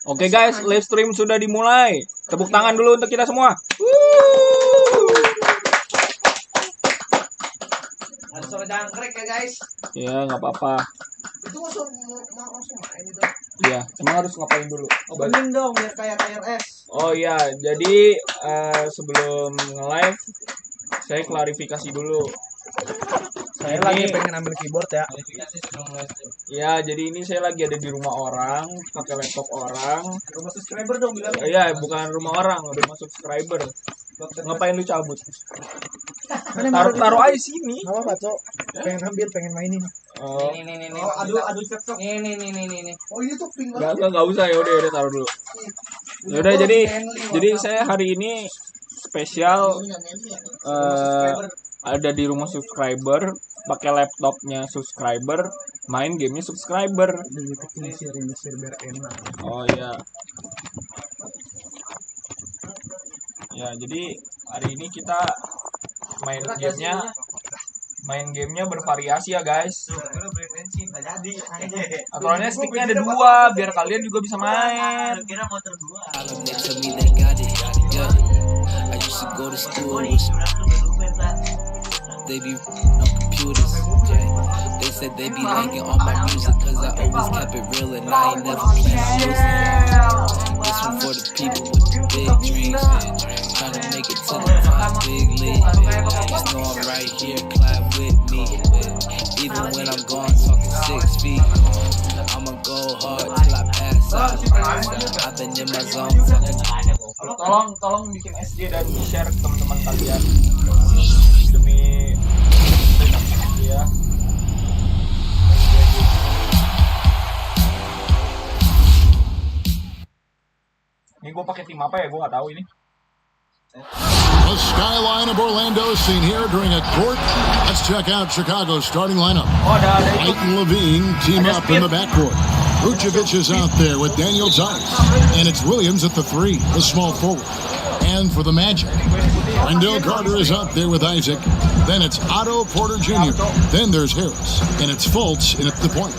Oke guys, live stream sudah dimulai. Tepuk tangan dulu untuk kita semua. Ada suara jangkrik ya guys. Ya nggak apa-apa. Itu langsung main itu. Ya, cuma harus ngapain dulu? Opening dong biar kayak KRS. Oh iya, jadi sebelum nge-live saya klarifikasi dulu. Saya lagi pengen ambil keyboard ya. Ya, jadi ini saya lagi ada di rumah orang, pakai laptop orang. Rumah subscriber dong bilang. Iya, bukan rumah orang, rumah subscriber. Ngapain lu cabut? Taruh aja sini. Apa Pak, Cok? Pengen ambil, pengen mainin. Oh. Nih. Oh, aduh cocok. Nih. Oh, ini tuh pink banget. Enggak usah, ya udah taruh dulu. Ya udah, jadi saya hari ini spesial ada di rumah subscriber, pakai laptopnya subscriber, main gamenya subscriber. Biar enak. Oh iya. Ya, jadi hari ini kita main gamenya bervariasi ya guys. Aturannya sticknya ada 2 biar kalian juga bisa main. They be on computers. They said they be liking all my music cause I always kept it real and I ain't never planned on losing. This one for the people with the big dreams, trying to make it to the top, big league. Just know I'm right here, clap with me. Even when I'm gone talking 6 feet, I'ma go hard till I pass out. I've been in my zone. Tolong bikin SD dan di-share ke teman-teman kalian. Demi ya. Ini gue pakai tim apa ya? Gue nggak tahu ini. The skyline of Orlando is seen here during a court. Let's check out Chicago's starting lineup. Mainin Levine team up in the backcourt. Vucevic is out there with Daniel Tice. And it's Williams at the 3, the small forward. And for the Magic, Wendell Carter is up there with Isaac. Then it's Otto Porter Jr. Then there's Harris. And it's Fultz in at the point.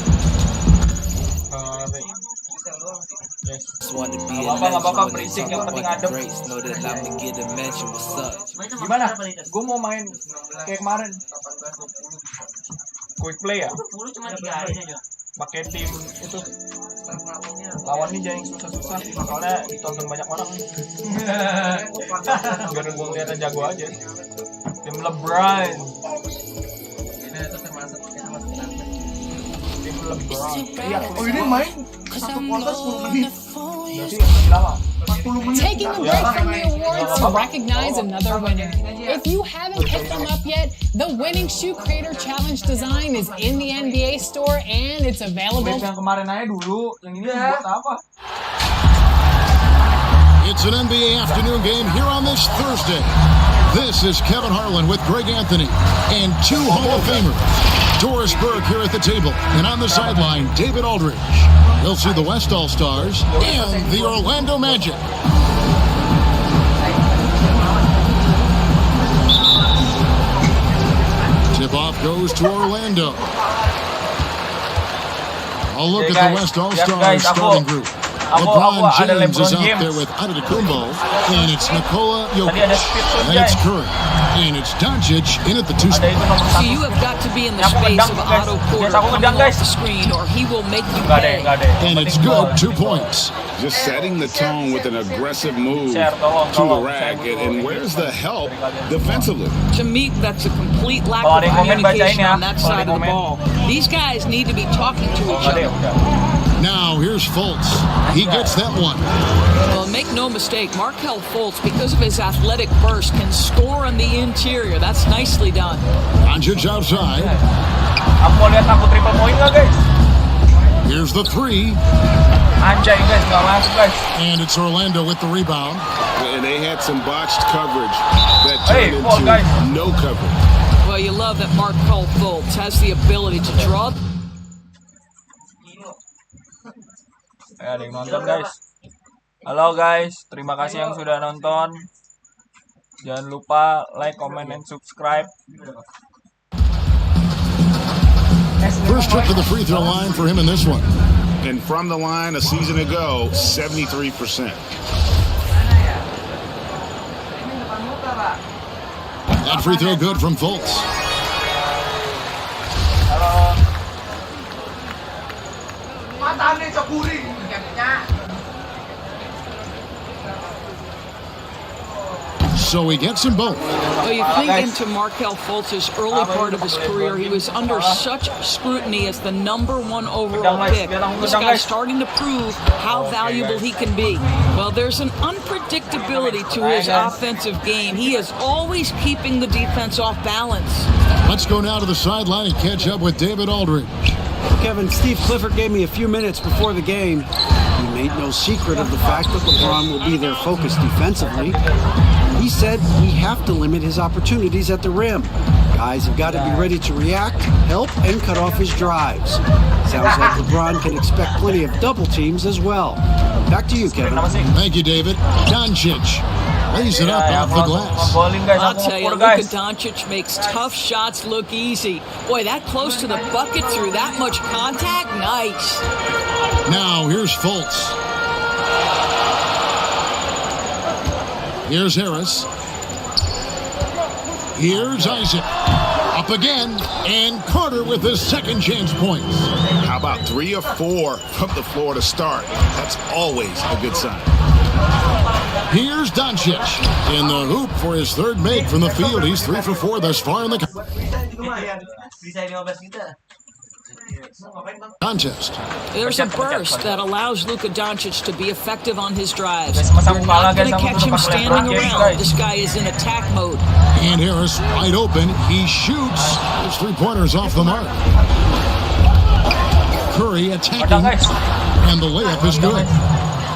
Apa-apa berisik, yang penting adem. Gimana? Gue mau main kayak kemarin. Quick play ya? Pakai tim itu. Lawannya jangan susah-susah, soalnya ditonton banyak orang. Biar gue kelihatan jago aja. Tim LeBron. Tim LeBron. Iya, oh ini main 1 kuartal 10 menit. Taking a break from the awards to recognize another winner. If you haven't picked them up yet, the Winning Shoe Creator Challenge design is in the NBA store and it's available. Yang kemarin aja dulu, yang ini buat apa? It's an NBA afternoon game here on this Thursday. This is Kevin Harlan with Greg Anthony and 2 Hall of Famers. Doris Burke here at the table, and on the sideline, David Aldridge. We'll see the West All-Stars and the Orlando Magic. Tip-off goes to Orlando. A look at the West All-Stars starting group. LeBron James is out there with Antetokounmpo, and it's Nikola Jokic, and it's Curry, and it's Doncic in at the 2 spot. So you have got to be in the space of Otto Porter coming off the screen, or he will make you pay. And it's good, 2 points. Just setting the tone with an aggressive move to the rack, and where's the help defensively? To me, that's a complete lack of communication on that side of the ball. These guys need to be talking to each other. Now here's Fultz. He gets that one. Well, make no mistake, Markelle Fultz, because of his athletic burst, can score on the interior. That's nicely done. Doncic outside. Aku lihat aku triple point nggak guys? Here's the 3. Anjay guys, nggak masuk guys. And it's Orlando with the rebound. And they had some botched coverage that turned into no coverage. Well, you love that Markelle Fultz has the ability to draw. Ada yang nonton guys. Halo guys, terima kasih yang sudah nonton. Jangan lupa like, comment, and subscribe. First trip to the free throw line for him in this one. And from the line a season ago, 73%. That free throw good from Fultz. So he gets them both. Well, you think into Markelle Fultz's early part of his career, he was under such scrutiny as the #1 overall pick. This guy's starting to prove how valuable he can be. Well, there's an unpredictability to his offensive game. He is always keeping the defense off balance. Let's go now to the sideline and catch up with David Aldridge. Kevin, Steve Clifford gave me a few minutes before the game. He made no secret of the fact that LeBron will be their focus defensively. He said we have to limit his opportunities at the rim. Guys have got to be ready to react, help, and cut off his drives. Sounds like LeBron can expect plenty of double teams as well. Back to you, Kevin. Thank you, David. Doncic lays it up off the glass. I'll tell you, Luka Doncic makes tough shots look easy. Boy, that close to the bucket through that much contact, nice. Now, here's Fultz. Here's Harris. Here's Isaac. Up again. And Carter with his second chance points. How about 3 or 4 from the floor to start? That's always a good sign. Here's Doncic in the hoop for his third make from the field. He's 3 for 4 thus far in the contest. There's a burst that allows Luka Doncic to be effective on his drives. You're not going to catch him standing around. This guy is in attack mode. And Harris wide open. He shoots. His 3-pointers off the mark. Curry attacking. And the layup is good.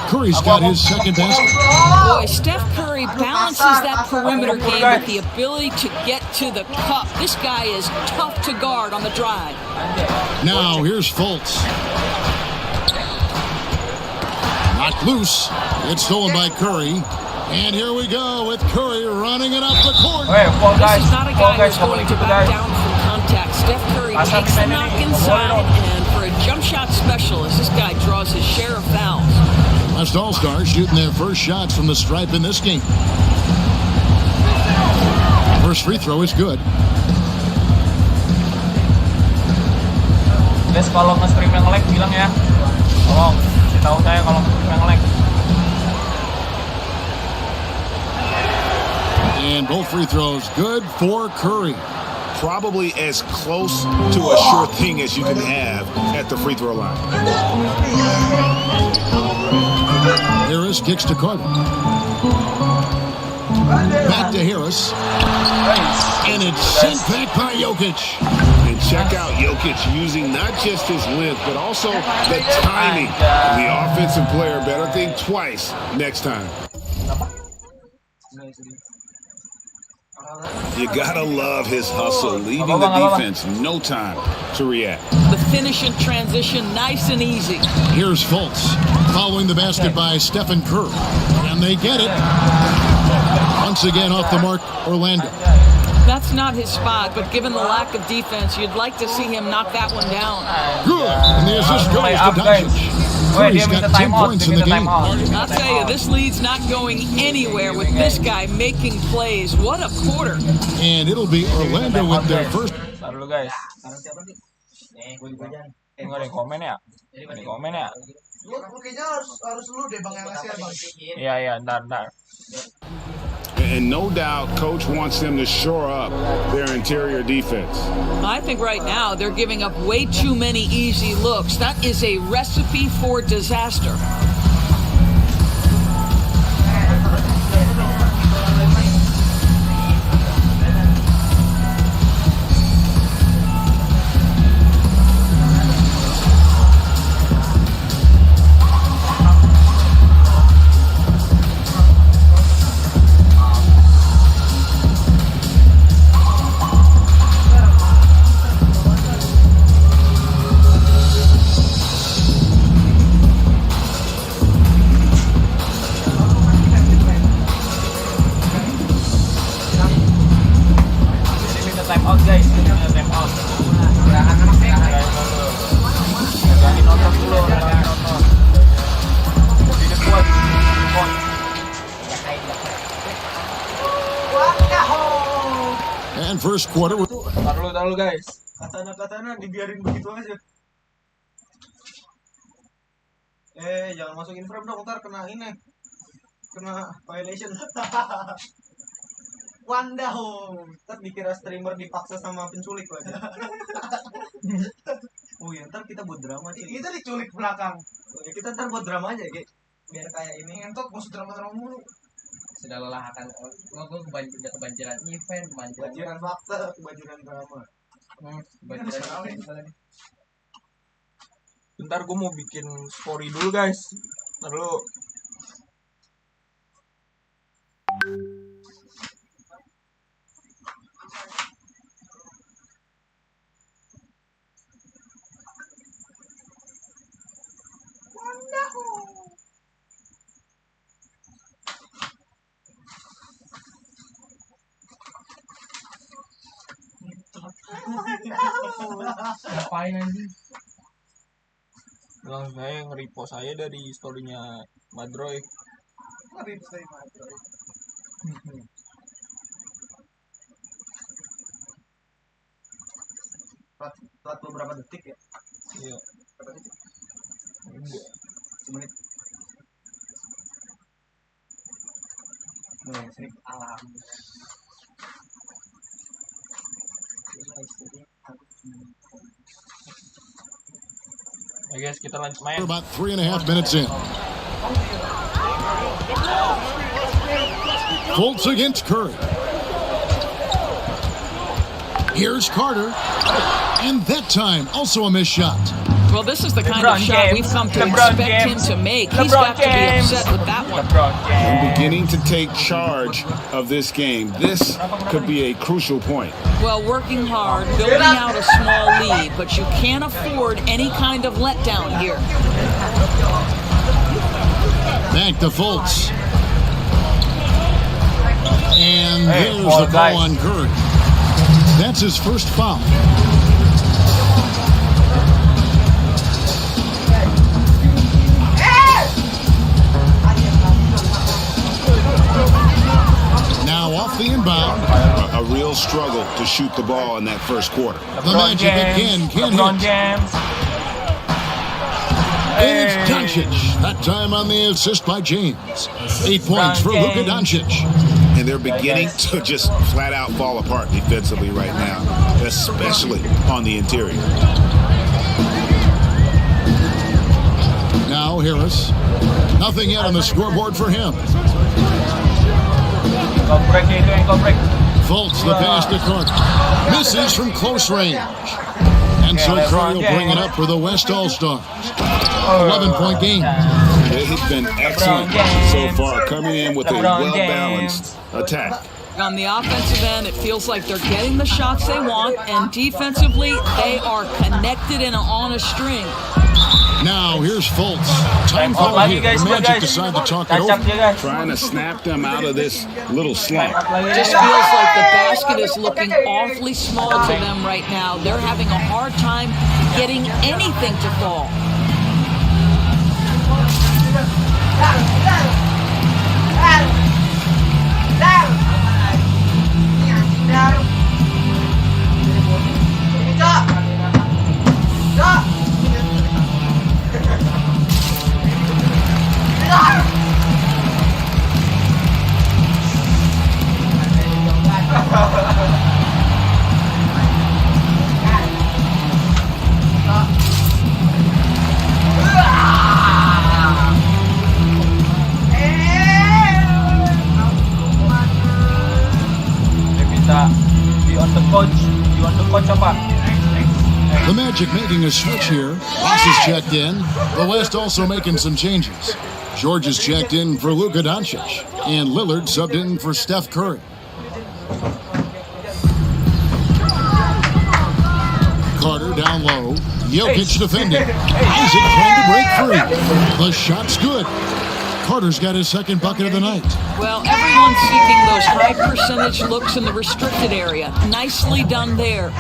Curry's got his second basket. Boy, Steph Curry balances that perimeter game with the ability to get to the cup. This guy is tough to guard on the drive. Now here's Fultz. Knocked loose. It's stolen by Curry. And here we go with Curry running it up the court. This is not a guy who's going to back down from contact. Steph Curry takes the knock inside, and for a jump shot specialist, this guy draws his share of fouls. West All-Stars shooting their first shots from the stripe in this game. First free throw is good. Guys, kalau nge-stream yang lag bilang ya. Tolong kasih tahu saya kalau nge-stream yang lag. And both free throws good for Curry. Probably as close to a sure thing as you can have at the free throw line. Harris kicks to Carter. Back to Harris. And it's sent back by Jokic. And check out Jokic using not just his length, but also the timing. The offensive player better think twice next time. You gotta love his hustle, leaving the defense no time to react. The finish and transition, nice and easy. Here's Fultz, following the basket by Stephen Curry. And they get it. Once again off the mark, Orlando. That's not his spot, but given the lack of defense, you'd like to see him knock that one down. Good. And the assist goes to Doncic. Curry's got 10 points in the game. I'll tell you, this lead's not going anywhere with this guy making plays. What a quarter. And it'll be Orlando with their first. Ntar dulu guys. Nggak ada komen ya? Ada komen ya? Harus lu deh Bang yang ngasih Bang. Iya, ntar. And no doubt, Coach wants them to shore up their interior defense. I think right now they're giving up way too many easy looks. That is a recipe for disaster. first quarter. Taruh dulu guys. Katana dibiarin begitu aja. Jangan masukin frame dong, ntar kena ini. Kena violation. Wandaw. Ntar dikira streamer dipaksa sama penculik lagi. Oh iya, ntar kita buat drama sih. Kita diculik belakang. Ya, kita ntar buat drama aja, Ge. Biar kayak ini. Entot mau drama-drama mulu. Sudah lelah akan gue kebanjiran event, Kebanjiran fakta, kebanjiran drama. Bentar gue mau bikin story dulu guys. Bentar dulu. Ngapain anjing? Langsung saya nge-repost saya dari storynya Madroy. Nge-repost dari Madroy. Telat beberapa detik ya? Iya. Berapa detik? Enggak. Semenit. Sini alam. Ya guys, kita lanjut main. We're about 3.5 minutes in. Fultz against Curry. Here's Carter. And that time, also a missed shot. Well, this is the kind of shot we've come to expect him to make. He's got to be upset with that one. And beginning to take charge of this game. This could be a crucial point. Well, working hard, building out a small lead, but you can't afford any kind of letdown here. Back to Fultz. And there's the ball on Curry. That's his first foul. Now off the inbound. A real struggle to shoot the ball in that first quarter. The Magic again can't hit. And it's Doncic. That time on the assist by James. 8 points for Luka Doncic. And they're beginning to just flat out fall apart defensively right now, especially on the interior. Now Harris. Nothing yet on the scoreboard for him. Fultz the pass to Carter. Misses from close range. And so Curry will bring it up for the West All-Stars. 11-point game. They've been excellent so far, coming in with a well-balanced attack. On the offensive end, it feels like they're getting the shots they want, and defensively, they are connected and on a string. Now, here's Fultz. Time foul here. The Magic decide to talk it over. Trying to snap them out of this little slump. Just feels like the basket is looking awfully small to them right now. They're having a hard time getting anything to fall. The Magic making a switch here. Ross is checked in. The West also making some changes. George is checked in for Luka Doncic. And Lillard subbed in for Steph Curry. Carter down low. Jokic defending. Isaac trying to break free. The shot's good. Carter's got his second bucket of the night. Well, everyone's seeking those high percentage looks in the restricted area. Nicely done there.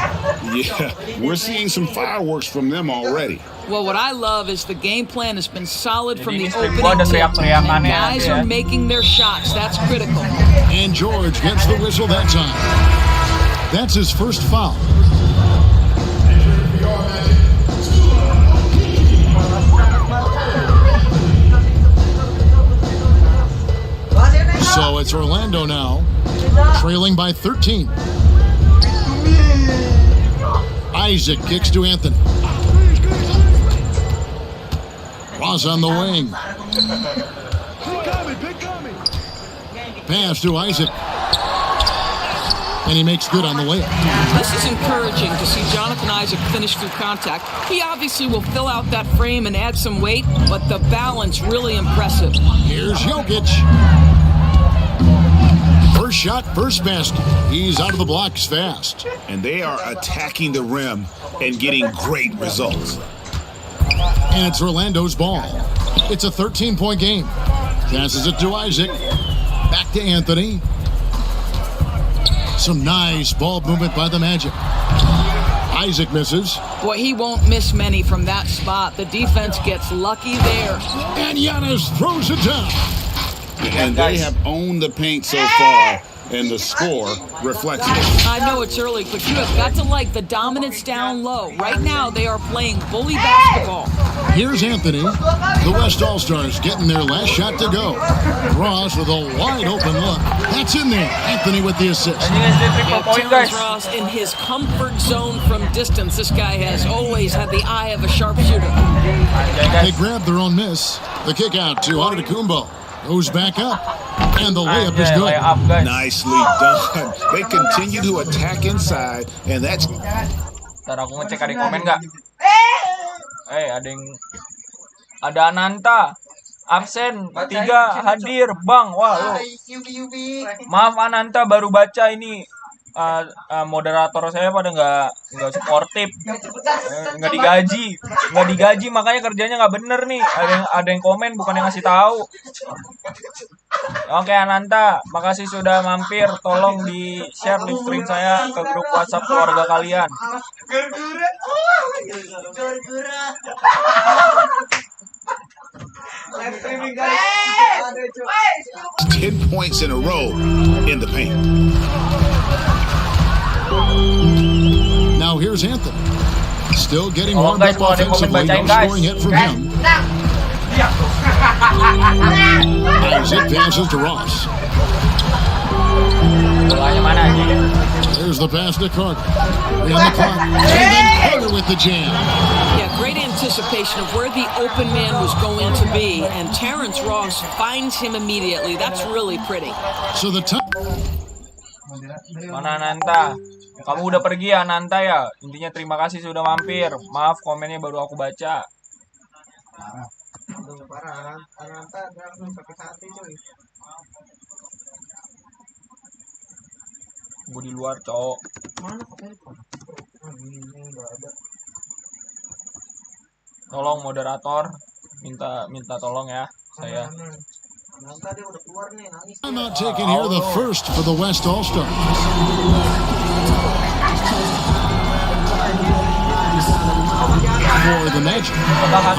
Yeah, we're seeing some fireworks from them already. Well, what I love is the game plan has been solid from the opening tip. And guys are making their shots. That's critical. And George gets the whistle that time. That's his first foul. So it's Orlando now, trailing by 13. Isaac kicks to Anthony. Ross on the wing. Pass to Isaac. And he makes good on the layup. This is encouraging to see Jonathan Isaac finish through contact. He obviously will fill out that frame and add some weight, but the balance really impressive. Here's Jokic. First shot, first basket. He's out of the blocks fast. And they are attacking the rim and getting great results. And it's Orlando's ball. It's a 13-point game. Passes it to Isaac. Back to Anthony. Some nice ball movement by the Magic. Isaac misses. Boy, he won't miss many from that spot. The defense gets lucky there. And Giannis throws it down. And they have owned the paint so far, and the score reflects it. I know it's early, but you have got to like the dominance down low. Right now, they are playing bully basketball. Here's Anthony. The West All-Stars getting their last shot to go. Ross with a wide open look. That's in there. Anthony with the assist. Terrence Ross in his comfort zone from distance. This guy has always had the eye of a sharpshooter. They grab their own miss. The kick out to Antetokounmpo. Goes back up. And the layup is good. Nicely done. They continue to attack inside, and that's... Ntar aku ngecek ada komen nggak? Ada Ananta absen, 3 hadir, Bang. Wah, lu. Maaf Ananta, baru baca ini. Moderator saya pada nggak suportif, nggak digaji, makanya kerjanya nggak bener nih. Ada yang komen bukan yang ngasih tahu. Oke Ananta, makasih sudah mampir. Tolong di share live stream saya ke grup WhatsApp keluarga kalian. 10 points in a row in the paint. Now here's Anthony. Still getting warmed up offensively. No scoring hit from him. Isaac passes to Ross. There's the pass to Carter. On the clock. And then Carter with the jam. Yeah, great anticipation of where the open man was going to be, and Terrence Ross finds him immediately. That's really pretty. So the time. Mana Ananta? Kamu udah pergi ya Ananta ya? Intinya terima kasih sudah mampir. Maaf komennya baru aku baca. Gue di luar cowok. Tolong moderator, minta tolong ya saya. I'm not taking here the first for the West All-Stars. For the Magic,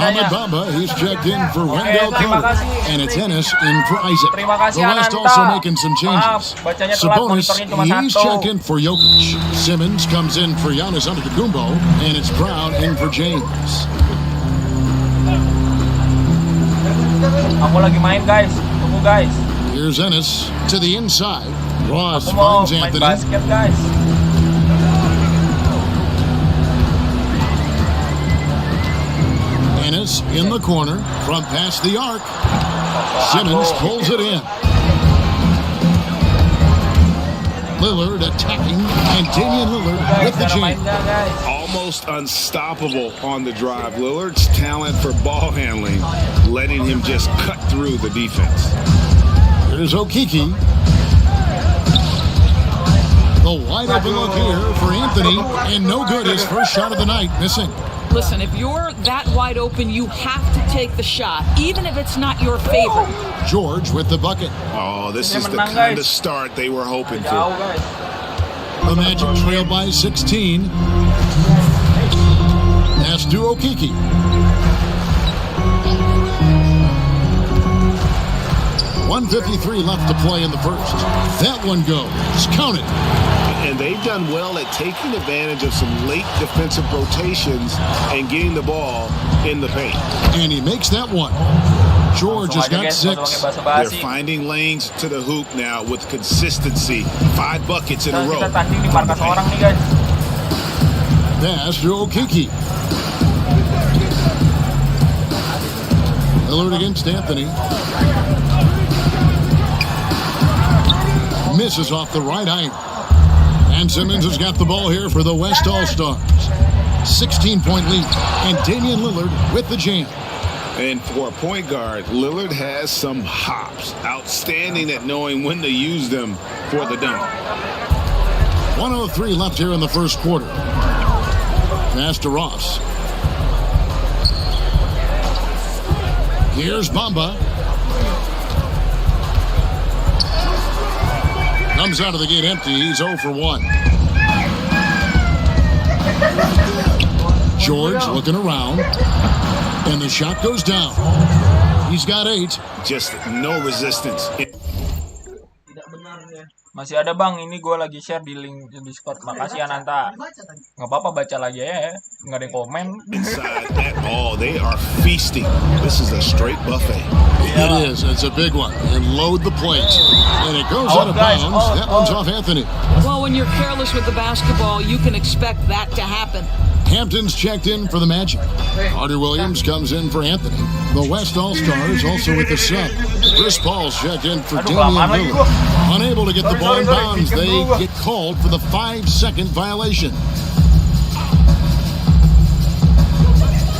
Ahmed Bamba, he's checked in for Wendell Carter, and it's Ennis in for Isaac. The West also making some changes. Sabonis, he's checked in for Jokic. Simmons comes in for Giannis Antetokounmpo, and it's Brown in for James. Aku lagi main guys, tunggu guys. Here's Ennis to the inside. Ross finds Anthony. Basket guys. Ennis in the corner from past the arc. Simmons pulls it in. Lillard attacking, and Damian Lillard with the jam. Almost unstoppable on the drive. Lillard's talent for ball handling, letting him just cut through the defense. Here's Okiki. The wide open look here for Anthony, and no good. His first shot of the night, missing. Listen, if you're that wide open, you have to take the shot, even if it's not your favorite. George with the bucket. Oh, this is the kind of start they were hoping for. The Magic trail by 16. Pass to Okiki. .153 left to play in the first. That one goes. Count it. And they've done well at taking advantage of some late defensive rotations and getting the ball in the paint. And he makes that one. George has got 6. They're finding lanes to the hoop now with consistency. 5 buckets in a row. Kita tanding di markas orang nih guys. Pass to Okiki. Lillard against Anthony. Misses off the right iron. And Simmons has got the ball here for the West All-Stars. 16-point lead. And Damian Lillard with the jam. And for a point guard, Lillard has some hops. Outstanding at knowing when to use them for the dunk. 1:03 left here in the first quarter. Pass to Ross. Here's Bamba. Comes out of the gate empty. He's 0 for 1. George looking around. And the shot goes down. He's got 8. Just no resistance. Masih ada bang, ini gue lagi share di link di Discord. Makasih Ananta. Nggak apa-apa, baca lagi ya. Nggak ada komen. Inside at all, they are feasting. This is a straight buffet. It is. It's a big one. And load the plate. And it goes out of bounds. That one's off Anthony. Well, when you're careless with the basketball, you can expect that to happen. Hampton's checked in for the Magic. Carter Williams comes in for Anthony. The West All-Stars also with the sub. Chris Paul's checked in for Damian Lillard. Unable to get the ball in bounds, they get called for the 5-second violation.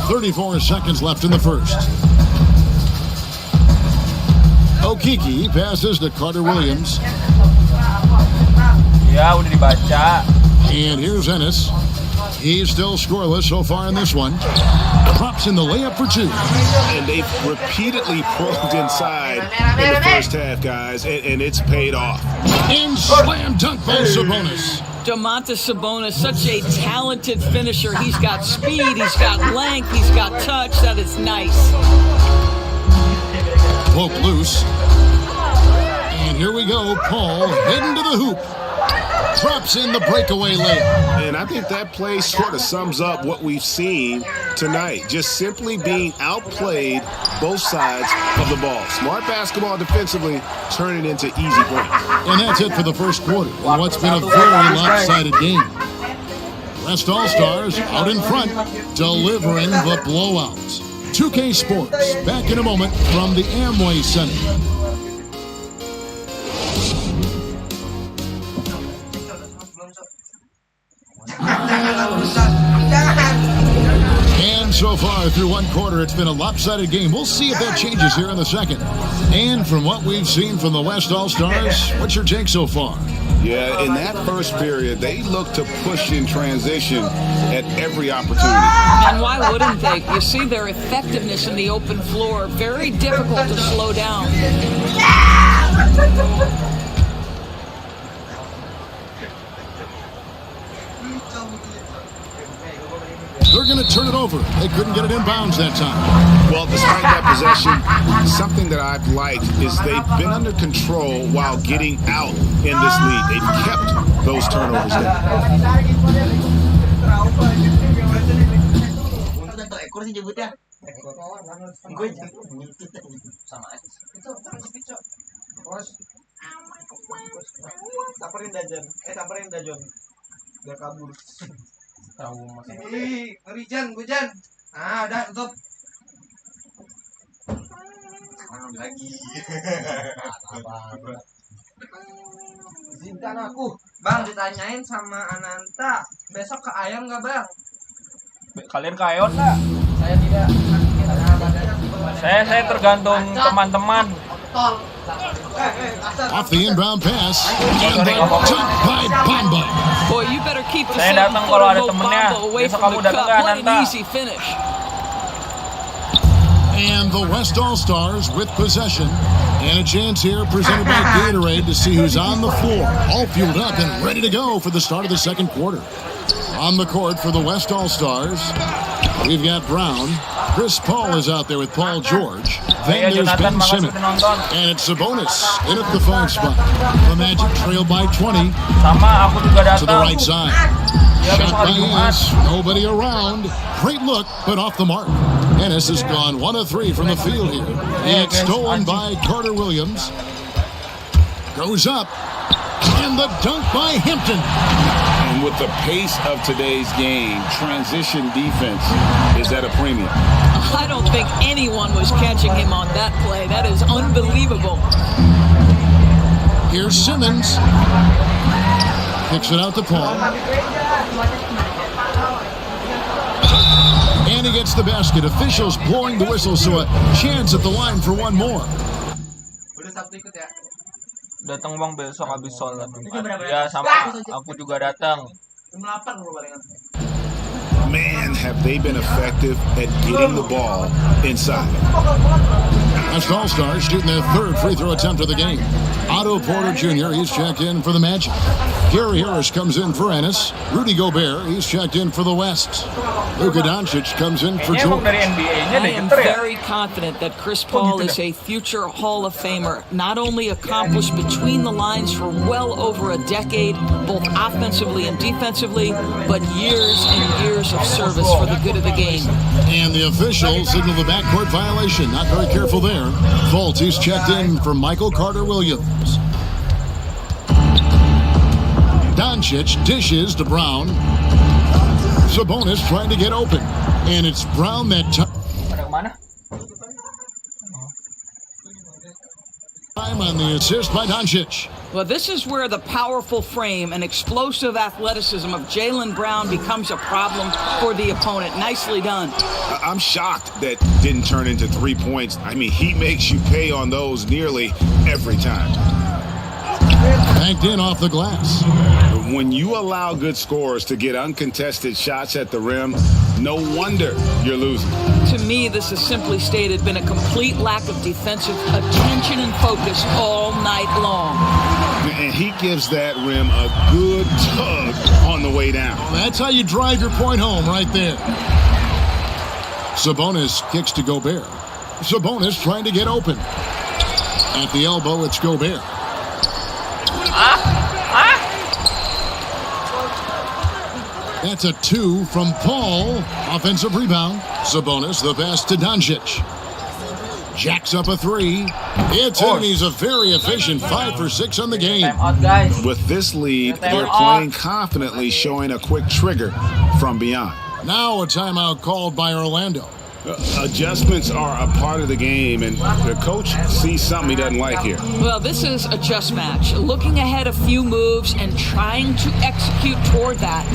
34 seconds left in the first. Okiki passes to Carter Williams. Ya, udah dibaca. And here's Ennis. He's still scoreless so far in this one. Drops in the layup for 2. And they've repeatedly probed inside in the first half, guys, and it's paid off. And slam dunk by Sabonis. Domantas Sabonis, such a talented finisher. He's got speed, he's got length, he's got touch. That is nice. Poke loose. And here we go. Paul heading to the hoop. Drops in the breakaway layup. And I think that play sort of sums up what we've seen tonight. Just simply being outplayed both sides of the ball. Smart basketball defensively, turning into easy points. And that's it for the first quarter in what's been a very lopsided game. West All-Stars out in front, delivering the blowout. 2K Sports, back in a moment from the Amway Center. And so far through one quarter, it's been a lopsided game. We'll see if that changes here in the second. And from what we've seen from the West All-Stars, what's your take so far? Yeah, in that first period, they looked to push in transition at every opportunity. And why wouldn't they? You see their effectiveness in the open floor. Very difficult to slow down. They're going to turn it over. They couldn't get it in bounds that time. Well, despite that possession, something that I've liked is they've been under control while getting out in this lead. They've kept those turnovers down. Samperin Dajon. Biar kabur. Tahu Mas. Rijan, Bujan. Ah, udah tutup. Lagi. Izinkan aku. Bang, ditanyain sama Ananta, besok ke Ayon nggak Bang? Kalian ke Ayon nggak? Saya tidak. Saya tergantung teman-teman. Off the inbound pass. And the dunk by Bamba. Boy, you better keep the Saya datang kalau ada temennya. away Besok from kamu the datang cup. nggak, What an Nanta? easy finish. And the West All-Stars with possession. And a chance here presented by Gatorade to see who's on the floor. All fueled up and ready to go for the start of the second quarter. On the court for the West All-Stars, we've got Brown. Chris Paul is out there with Paul George. Then there's Ben Simmons. And it's Sabonis in at the 5 spot. The Magic trail by 20 Sama, aku juga to the datang. right side. Shot by Ennis. Nobody around. Great look, but off the mark. Ennis has gone 1 of 3 from the field here. It's stolen by Carter Williams. Goes up. And the dunk by Hampton. And with the pace of today's game, transition defense is at a premium. I don't think anyone was catching him on that play. That is unbelievable. Here's Simmons. Kicks it out to Paul. And he gets the basket. Officials blowing the whistle, so a chance at the line for one more. Datang bang besok habis sholat. Ya sama, aku juga datang. Man, have they been effective at getting the ball inside. That's All-Stars shooting their 3rd free throw attempt of the game. Otto Porter Jr., he's checked in for the Magic. Gary Harris comes in for Ennis. Rudy Gobert, he's checked in for the West. Luka Doncic comes in for George. I am very confident that Chris Paul is a future Hall of Famer. Not only accomplished between the lines for well over a decade, both offensively and defensively, but years and years of service for the good of the game. And the officials signal the backcourt violation. Not very careful there. Fultz, he's checked in for Michael Carter Williams. Doncic dishes to Brown. Sabonis trying to get open. And it's Brown that time on the assist by Doncic. Well, this is where the powerful frame and explosive athleticism of Jaylen Brown becomes a problem for the opponent. Nicely done. I'm shocked that didn't turn into 3 points. I mean, he makes you pay on those nearly every time. Banked in off the glass. When you allow good scorers to get uncontested shots at the rim, no wonder you're losing. To me, this has simply stated been a complete lack of defensive attention and focus all night long. And he gives that rim a good tug on the way down. That's how you drive your point home right there. Sabonis kicks to Gobert. Sabonis trying to get open. At the elbow, it's Gobert. That's a 2 from Paul. Offensive rebound. Sabonis, the pass to Doncic. Jacks up a 3. It's in. He's a very efficient 5 for 6 on the game. With this lead, they're playing confidently, showing a quick trigger from beyond. Now a timeout called by Orlando. Adjustments are a part of the game, and the coach sees something he doesn't like here. Well, this is a chess match. Looking ahead a few moves and trying to execute toward that.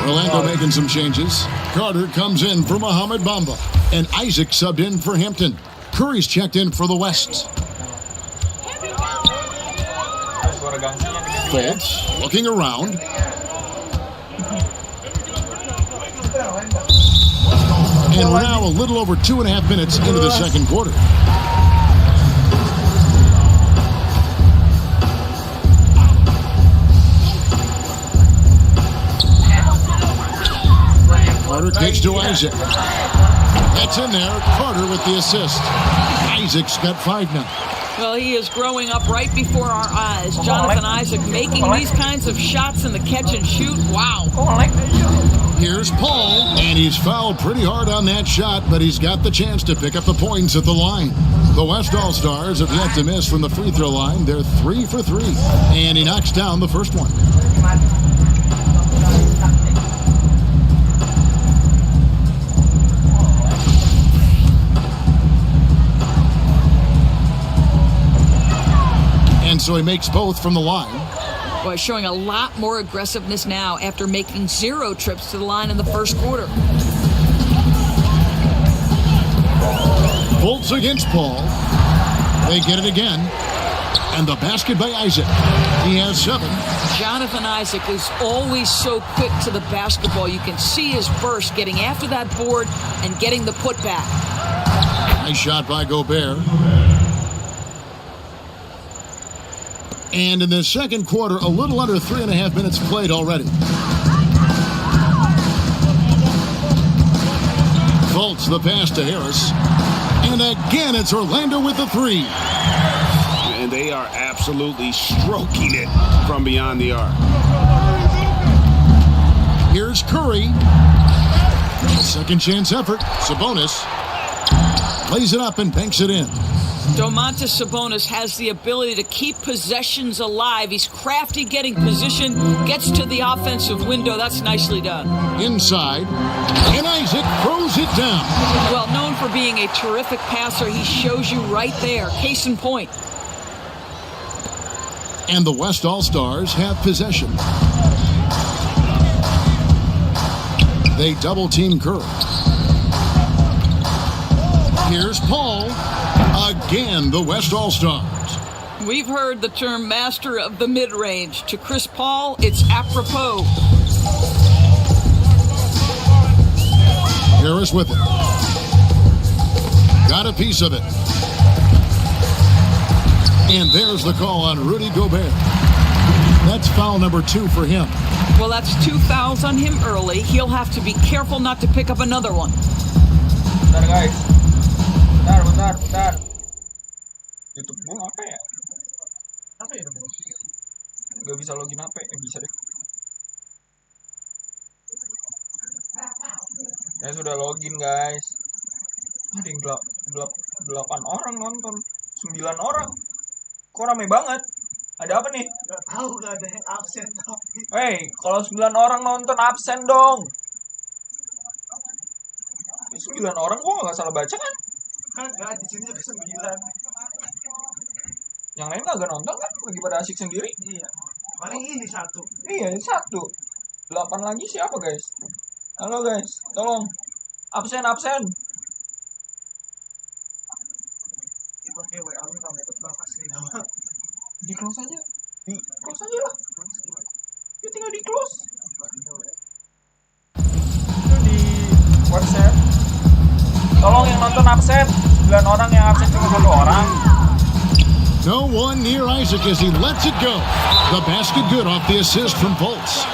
Orlando making some changes. Carter comes in for Mohamed Bamba, and Isaac subbed in for Hampton. Curry's checked in for the West. Fultz looking around. And we're now a little over 2.5 minutes into the second quarter. Carter kicks to Isaac. That's in there. Carter with the assist. Isaac's got 5 now. Well, he is growing up right before our eyes. Jonathan Isaac making these kinds of shots in the catch and shoot. Wow. Here's Paul, and he's fouled pretty hard on that shot, but he's got the chance to pick up the points at the line. The West All-Stars have yet to miss from the free throw line. They're 3 for 3, and he knocks down the first one. And so he makes both from the line. Boy, showing a lot more aggressiveness now after making 0 trips to the line in the first quarter. Fultz against Paul. They get it again. And the basket by Isaac. He has 7. Jonathan Isaac is always so quick to the basketball. You can see his burst getting after that board and getting the putback. Nice shot by Gobert. And in the second quarter, a little under 3.5 minutes played already. Fultz the pass to Harris. And again, it's Orlando with the three. And they are absolutely stroking it from beyond the arc. Here's Curry. Second chance effort. Sabonis lays it up and banks it in. Domantas Sabonis has the ability to keep possessions alive. He's crafty getting position, gets to the offensive window. That's nicely done. Inside, and Isaac throws it down. Well, known for being a terrific passer, he shows you right there. Case in point. And the West All-Stars have possession. They double-team Curry. Here's Paul. Again, the West All-Stars. We've heard the term master of the mid-range. To Chris Paul, it's apropos. Harris with it. Got a piece of it. And there's the call on Rudy Gobert. That's foul number 2 for him. Well, that's 2 fouls on him early. He'll have to be careful not to pick up another one. Bentar guys. Bentar. YouTube gua apa ya? Apa ya? Gak bisa login HP. Bisa deh. Ya sudah login guys. Ada yang 8 orang nonton. 9 orang. Kok rame banget? Ada apa nih? Gak tahu, gak ada yang absen tapi. Hey, kalau 9 orang nonton absen dong. 9 orang kok nggak salah baca kan? Kagak, di sini juga 9. Yang lain kagak nonton kan? Lagi pada asik sendiri. Iya. Paling ini 1. Iya, ini 1. 8 lagi siapa guys? Halo guys, tolong. Absen. Pakai WA lu kamu ikut bang asli nama. Di close aja. Lah. Ya tinggal di close. Itu di WhatsApp. Tolong yang nonton absen. 9 orang yang absen cuma 1 orang. No one near Isaac as he lets it go. The basket good off the assist from Fultz.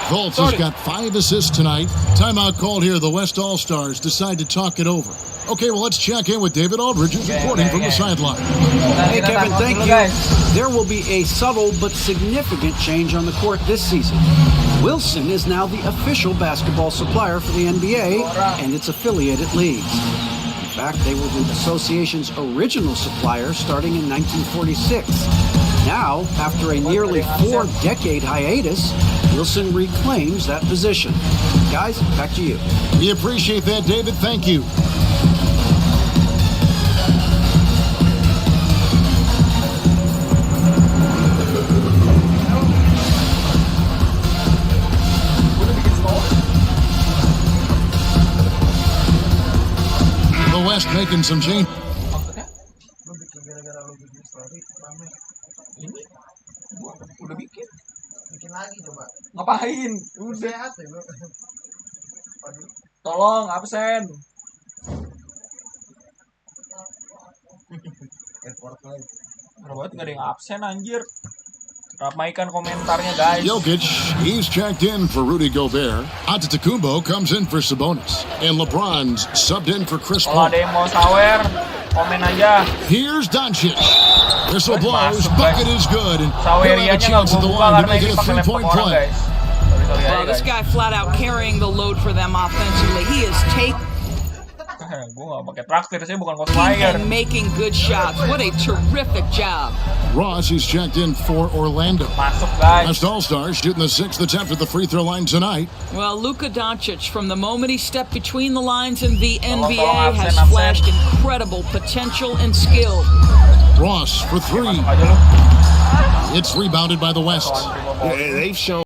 Fultz has got 5 assists tonight. Timeout called here. The West All-Stars decide to talk it over. Okay, well, let's check in with David Aldridge, who's reporting from the sideline. Hey, Kevin, thank you. There will be a subtle but significant change on the court this season. Wilson is now the official basketball supplier for the NBA and its affiliated leagues. In fact, they were the association's original supplier starting in 1946. Now, after a nearly 4-decade hiatus, Wilson reclaims that position. Guys, back to you. We appreciate that, David. Thank you. West making some change. Maksudnya? Lu bikin gara-gara lu bikin story rame. Ini gua udah bikin lagi coba. Ngapain? Udah apa lu? Tolong absen. Report lagi. Robot enggak ada yang absen anjir. Ramaikan komentarnya guys. Jokic, he's checked in for Rudy Gobert. Antetokounmpo comes in for Sabonis. And LeBron's subbed in for Chris Paul. Kalau ada yang mau sawer, komen aja. Here's Doncic. Whistle blows, bucket is good. And Sawerianya nggak gue buka karena ini pakai laptop orang guys. Well, this guy flat out carrying the load for them offensively. He is taking Gue gak pakai traktir sih, bukan cosplayer. and making good shots. What a terrific job. Ross is checked in for Orlando. Masuk guys. West All-Stars shooting the 6th attempt at the free throw line tonight. Well, Luka Doncic, from the moment he stepped between the lines in the NBA, has flashed incredible potential and skill. Ross for 3. It's rebounded by the West. Yeah, they've shown